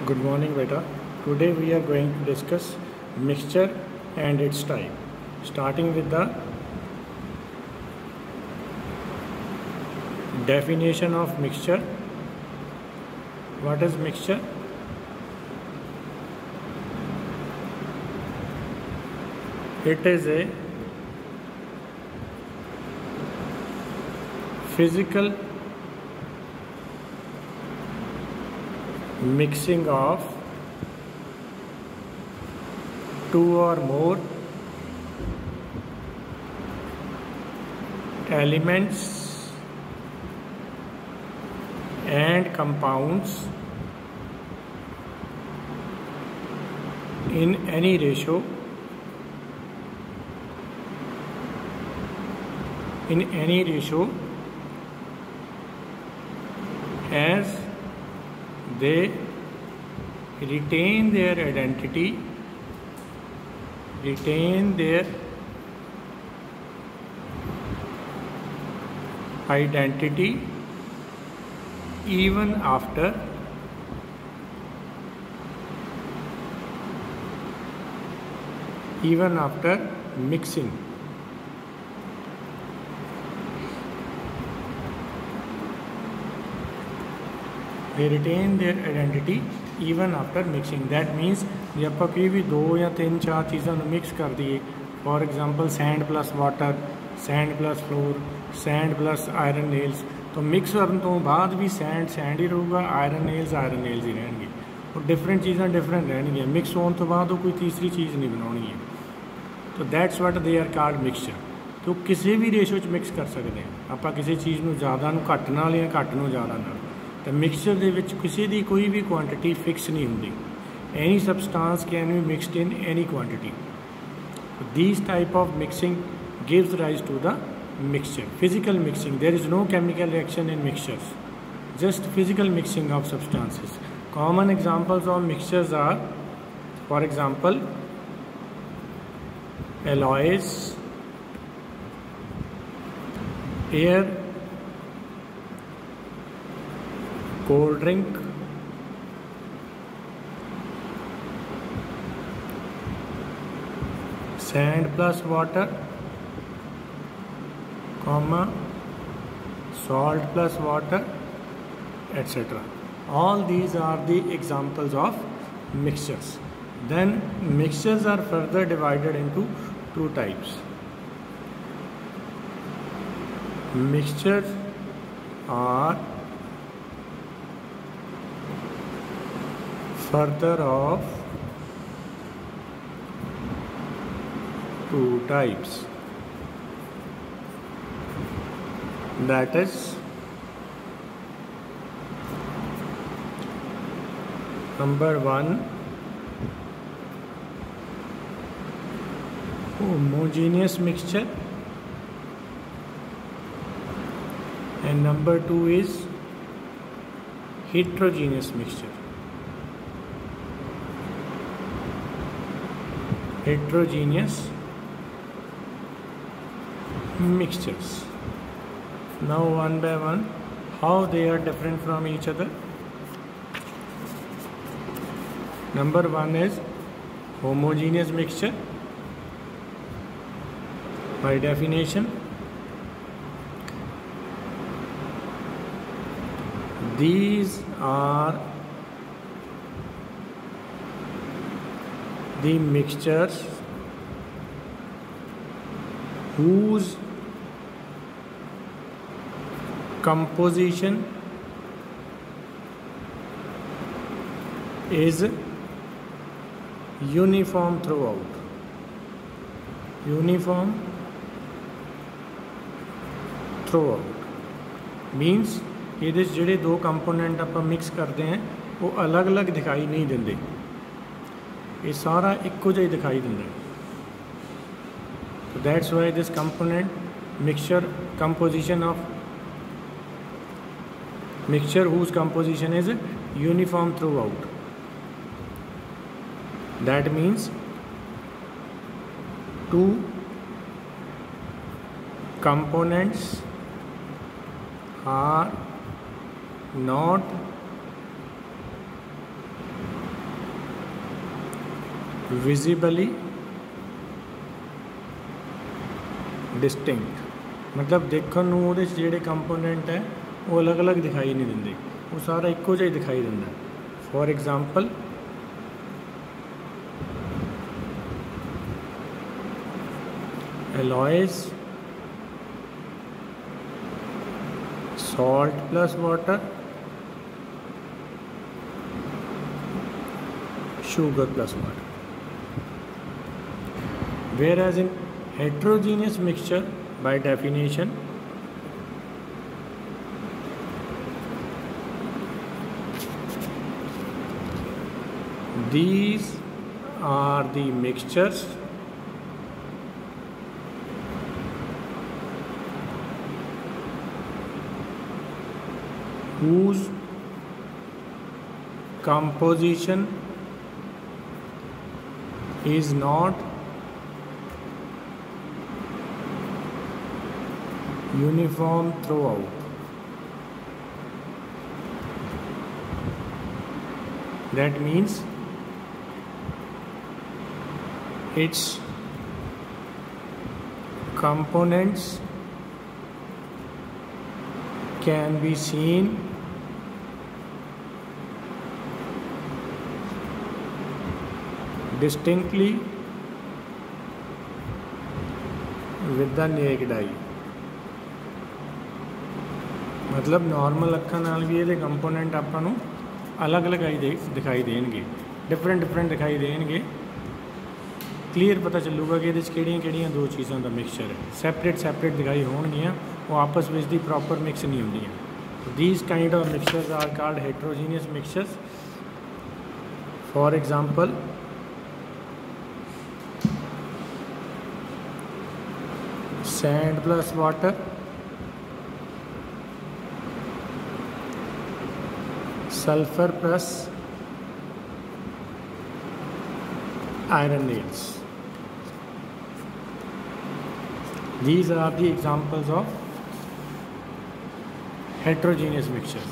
Good morning, beta. Today we are going to discuss mixture and its type. Starting with the definition of mixture. What is mixture? It is a physical mixing of two or more elements and compounds in any ratio as they retain their identity even after mixing. They retain their identity even after mixing. That means ਜੇ ਆਪਾਂ ਕੋਈ ਵੀ 2 ਜਾਂ 3 4 ਚੀਜ਼ਾਂ ਨੂੰ mix ਕਰ ਦਈਏ, for example sand plus water, sand plus floor, sand plus iron nails, तो mix करन तो बाद भी सैंड ही रहूगा, आयरन नेल्स ही रहणगे। और डिफरेंट चीज़ां डिफरेंट रहणगियां, मिक्स होने तो बाद कोई तीसरी चीज़ नहीं बनानी है। तो that's what they are called mixture. तो किसी भी रेशो च मिक्स कर सकते हैं आप, किसी चीज़ को ज़्यादा घट नाल या घट नूं ज़्यादा नाल। तो मिक्सचर दे विच किसी दी कोई भी क्वांटिटी फिक्स नहीं होंदी। Any substance can be mixed in any quantity. These type of mixing gives rise to the mixture. Physical mixing, there is no chemical reaction in mixtures, just physical mixing of substances. Common examples of mixtures are, for example, alloys, air, cold drink, sand plus water, salt plus water, etc. All these are the examples of mixtures. Then mixtures are further divided into two types. Mixtures are further of two types, that is number 1, homogeneous mixture, and number 2 is heterogeneous mixture. Heterogeneous mixtures. Now one by one, how they are different from each other. Number 1 is homogeneous mixture. By definition, these are the mixtures whose composition is uniform throughout. Uniform throughout means ये ਜਿਹੜੇ दो component आप mix करते हैं वो अलग अलग दिखाई नहीं देंगे, ये सारा इक्को जिहा दिखाई दिंदा है। So that's why this component mixture composition of mixture whose composition is uniform throughout. That means two components are not visibly distinct, मतलब देखने ਨੂੰ ਉਹਦੇ 'ਚ ਜਿਹੜੇ ਕੰਪੋਨੈਂਟ ਹੈ ਉਹ ਅਲੱਗ-ਅਲੱਗ ਦਿਖਾਈ ਨਹੀਂ ਦਿੰਦੇ, ਉਹ ਸਾਰਾ ਇੱਕੋ ਜਿਹਾ ਹੀ ਦਿਖਾਈ ਦਿੰਦਾ। For example alloys, salt plus water, sugar plus water. Whereas in heterogeneous mixture, by definition, these are the mixtures whose composition is not uniform throughout. That means its components can be seen distinctly with the naked eye. मतलब normal अखां नाल भी ये component आपां नूं अलग अलग आई दिखाई देंगे, डिफरेंट दिखाई देंगे। क्लीयर पता चलूगा कि ये किहड़ियां दो चीज़ों का मिक्सचर है। सैपरेट दिखाई होणगियां, वो आपस में दी प्रॉपर मिक्स नहीं होंदियां। These kind of mixtures are called heterogeneous mixtures. For example sand plus water, sulfur plus iron nails. These are the examples of heterogeneous mixtures.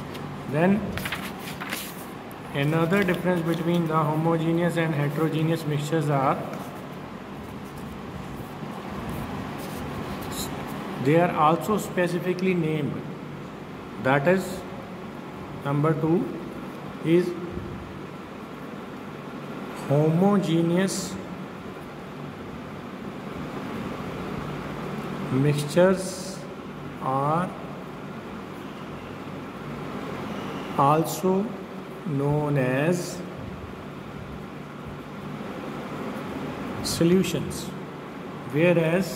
Then another difference between the homogeneous and heterogeneous mixtures are they are also specifically named. That is, number 2 is homogeneous mixtures are also known as solutions, whereas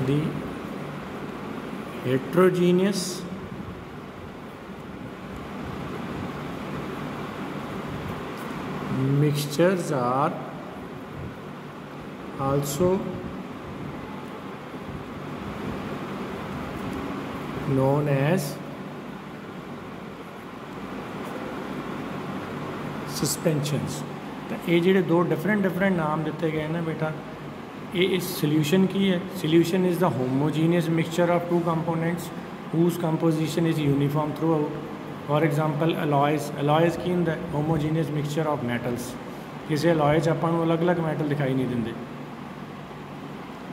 the heterogeneous mixtures are also known as suspensions। तो ये ਜਿਹੜੇ दो different नाम दिते गए ना बेटा, ये इस सोल्यूशन की है। Solution is the homogeneous mixture of two components whose composition is uniform throughout. For example alloys की होंदा होमोजीनियस मिक्सचर ऑफ मैटल्स। किसी अलॉय च आपां नूं अलग अलग मैटल दिखाई नहीं दिंदे।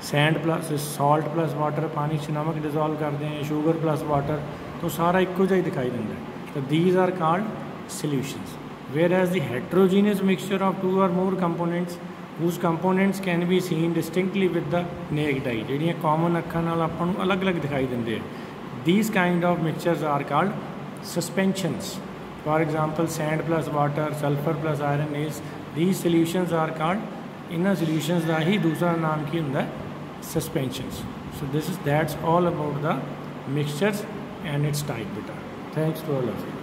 Sand plus salt plus water, पानी च नमक डिजोल्व करते हैं, शुगर प्लस वाटर, तो सारा इक्को जिहा दिखाई दिंदा है। तो these are called solutions. whereas the heterogeneous mixture of two or more components whose components can be seen distinctly with the naked eye, ਜਿਹੜੀਆਂ common ਅੱਖਾਂ ਨਾਲ ਆਪਾਂ ਨੂੰ ਅਲੱਗ-ਅਲੱਗ ਦਿਖਾਈ ਦਿੰਦੇ ਆ, these kind of mixtures are called suspensions. For example, sand plus water, sulfur plus iron nails, these solutions are called, ਇਹਨਾਂ solutions ਦਾ ਹੀ ਦੂਸਰਾ ਨਾਮ ਕੀ ਹੁੰਦਾ, suspensions. So that's all about the mixtures and its type beta. Thanks to all of you.